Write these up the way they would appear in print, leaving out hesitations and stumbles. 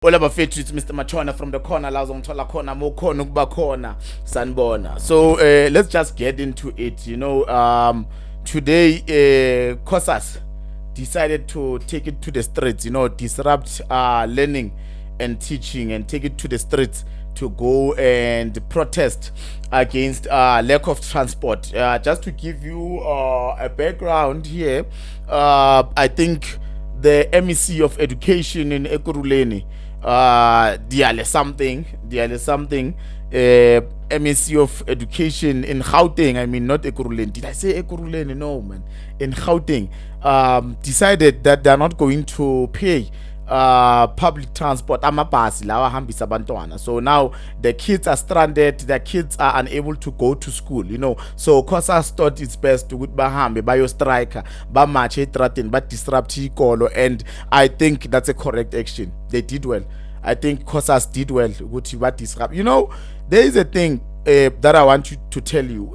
All abafethu, it's Mr. Machona from the corner. La uzongithola khona mokhona ukuba khona sanibona. So let's just get into it. Today COSAS decided to take it to the streets, disrupt learning and teaching and take it to the streets to go and protest against lack of transport. Just to give you a background here, I think the MEC of Education in Ekurhuleni, Diale something, MEC of Education in Gauteng, I mean not Ekurhuleni. Did I say Ekurhuleni? No, man. In Gauteng, decided that they're not going to pay public transport amabhasi lawa ahambisa abantwana. So now the kids are stranded, the kids are unable to go to school, so COSAS thought it's best ukuthi bahambe bayo strike, bamarch etrateni, ba disrupt ikolo, and I think that's a correct action. They did well. I think COSAS did well ukuthi ba disrupt. There is a thing that I want to tell you.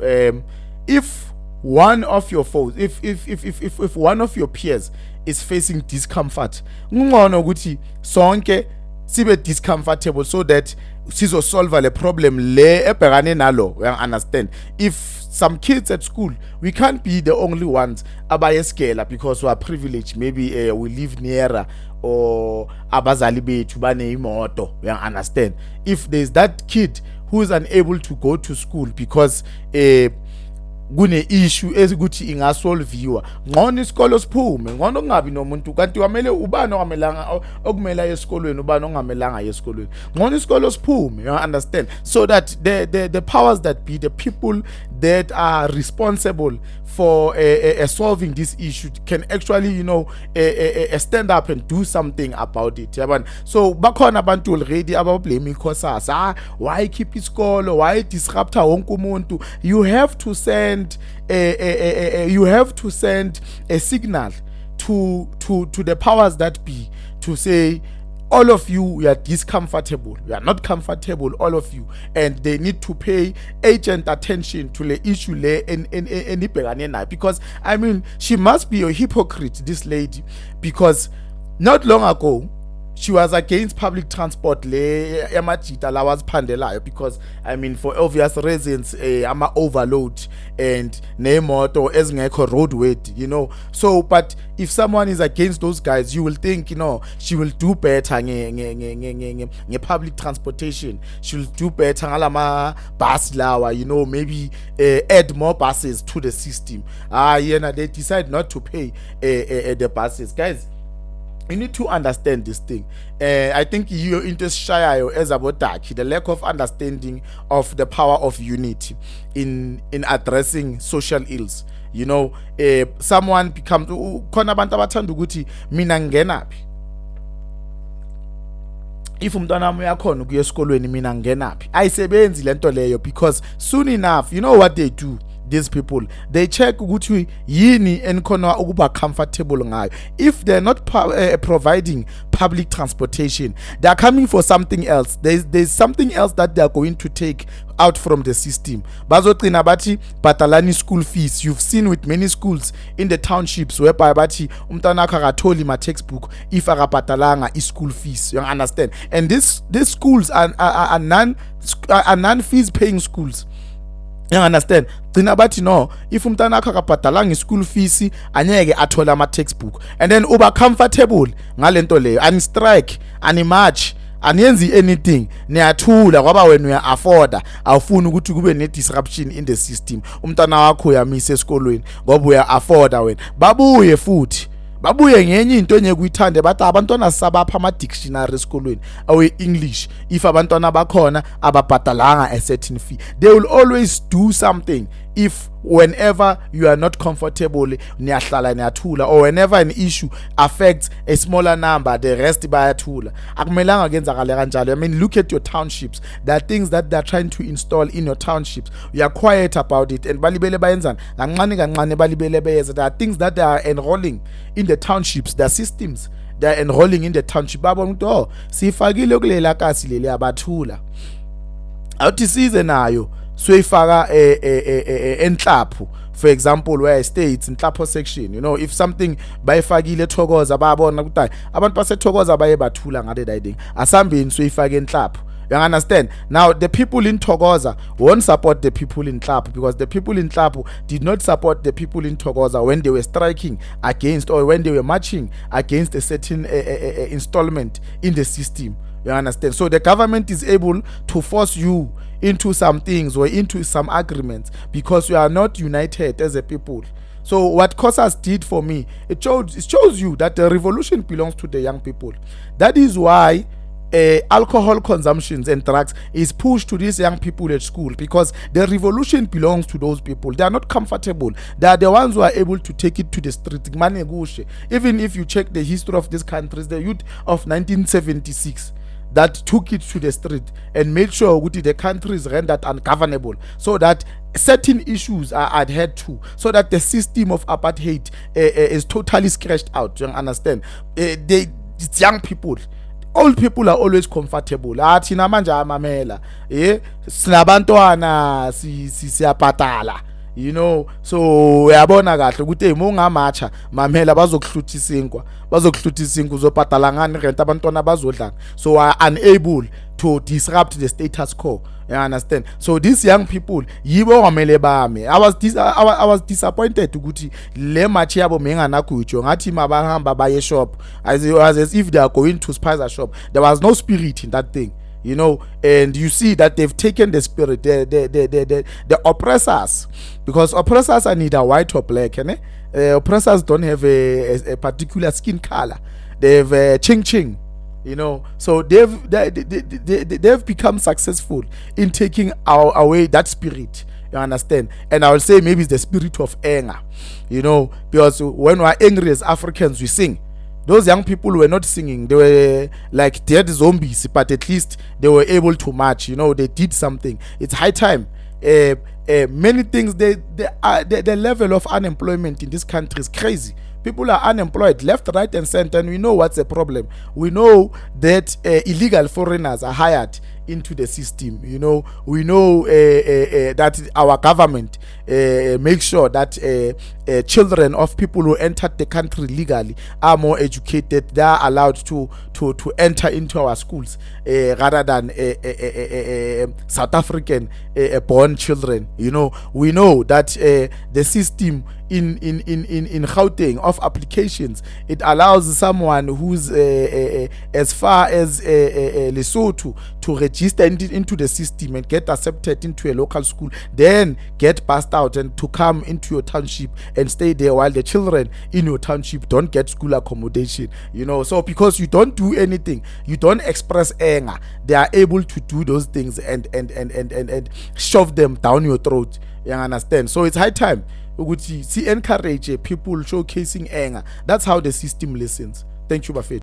If one of your foes, if one of your peers is facing discomfort, ngcono ukuthi sonke sibe discomfortable so that sizo solve le problem le ebhekane nalo. You understand? If some kids at school, we can't be the only ones abayeskela because we are privileged. Maybe we live nearer, or abazali bethu bane imoto. You understand? If there's that kid who is unable to go to school because kune issue ezikuthi ingasolviwa, ngcono isikolo siphume, ngcono kungabi nomuntu kanti kwamele ubani ongamelanga okumela esikolweni, ubani ongamelanga esikolweni, ngcono isikolo siphume. You understand? So that the powers that be, the people that are responsible for solving this issue can actually stand up and do something about it. So bakhona abantu already abablame COSAS. Why keep isikolo, why disrupt wonke umuntu? You have to send a signal to the powers that be to say, all of you are discomfortable, you are not comfortable, all of you, and they need to pay urgent attention to the issue because I mean she must be a hypocrite, this lady, because not long ago she was against public transport le yamajita lawa ziphandelayo, because I mean for obvious reasons ama overload and nemoto ezingekho roadworthy, so but if someone is against those guys, you will think she will do better nge public transportation, she will do better ngalama bus lawa, maybe add more buses to the system. They decide not to pay the buses. Guys, you need to understand this thing. I think you're into Shayo as about the lack of understanding of the power of unity in addressing social ills. Someone becomes khona abantu abathanda ukuthi mina ngingenaphi. If umntwana wami uyakhona ukuya esikolweni, mina ngingenaphi? Ayisebenzi lento leyo, because soon enough, you know what they do? These people, they check ukuthi yini enkhona ukuba comfortable ngayo. If they're not providing public transportation, they are coming for something else. There's something else that they are going to take out from the system. Bazogcina bathi bhatalani school fees. You've seen with many schools in the townships whereby bathi umntwana wakho akatholi ma textbook if akabhatalanga school fees. You understand? And these schools are non-fees paying schools. You understand? Gcina bathi no, if umntana wakho akabhadalanga school fees anyeke athola ama textbook, and then uba comfortable ngalento leyo, ani strike, ani march, aniyenzi anything, niyathula ngoba wena uya afforda, awufuni ukuthi kube ne disruption in the system. Umntana wakho uyamisa esikolweni ngoba uya afforda wena. Babuye ngenye into enye kuyithande bathi abantwana sabapha ama dictionary esikolweni awe English if abantwana bakhona ababhadalanga a certain fee. They will always do something if whenever you are not comfortable niyahlala niyathula, or whenever an issue affects a smaller number, the rest bayathula. Akumelanga kwenzakale kanjalo. I mean, look at your townships. There are things that they are trying to install in your townships. You are quiet about it, and balibele bayenzana kancane balibele beyeza. There are things that they are enrolling in the townships, their systems they are enrolling in the township. Babona ukuthi sifakile kulela kasi leli abathula awuthi size nayo soyifaka enhlaphu for example where I stay, it's in Tlapho section. You know, if something bayifakile Thokoza bayabona ukuthi abantu base Thokoza baye bathula ngale diding asambini so ifake eNhlapho. You understand? Now the people in Thokoza won't support the people in Tlapho, because the people in Tlapho did not support the people in Thokoza when they were striking against, or when they were marching against a certain installment in the system. You understand? So the government is able to force you into some things or into some agreements because you are not united as a people. So what COSAS did for me, it shows you that the revolution belongs to the young people. That is why alcohol consumptions and drugs is pushed to these young people at school, because the revolution belongs to those people. They are not comfortable. They are the ones who are able to take it to the street. Even if you check the history of these countries, the youth of 1976 that took it to the street and made sure the country is rendered ungovernable, so that certain issues are adhered to, so that the system of apartheid is totally scratched out. You understand? It's young people. Old people are always comfortable. Thina manje amamela sinabantwana siyabhatala, you know. So uyabona kahle ukuthi mongamacha mamela bazokuhluthisa inkwa uzobhatala ngani rent abantwana bazodlanga, so are unable to disrupt the status quo. You understand? So these young people yibo wamele bami. I was disappointed ukuthi le match yabo menganakutsho ngathi mabahamba baye shop as if they are going to spice shop. There was no spirit in that thing, you know. And you see that they've taken the spirit, the oppressors, because oppressors are neither white or black, oppressors don't have a particular skin color. They have ching, you know. So they've become successful in taking away that spirit. You understand? And I will say maybe it's the spirit of anger, you know, because when we're angry as Africans, we sing. Those young people were not singing. They were like dead zombies, but at least they were able to march. You know, they did something. It's high time. Many things, the level of unemployment in this country is crazy. People are unemployed left, right, and center, and we know what's the problem. We know that illegal foreigners are hired into the system. You know, we know that our government makes sure that children of people who entered the country legally are more educated. They are allowed to enter into our schools rather than South African born children. You know, we know that the system in Gauteng of applications, it allows someone who's as far as Lesotho to register into the system and get accepted into a local school, then get passed out and to come into your township and stay there, while the children in your township don't get school accommodation. You know, so because you don't do anything, you don't express anger, they are able to do those things and shove them down your throat. You understand? So it's high time see encourage people showcasing anger. That's how the system listens. Thank you, Buffett.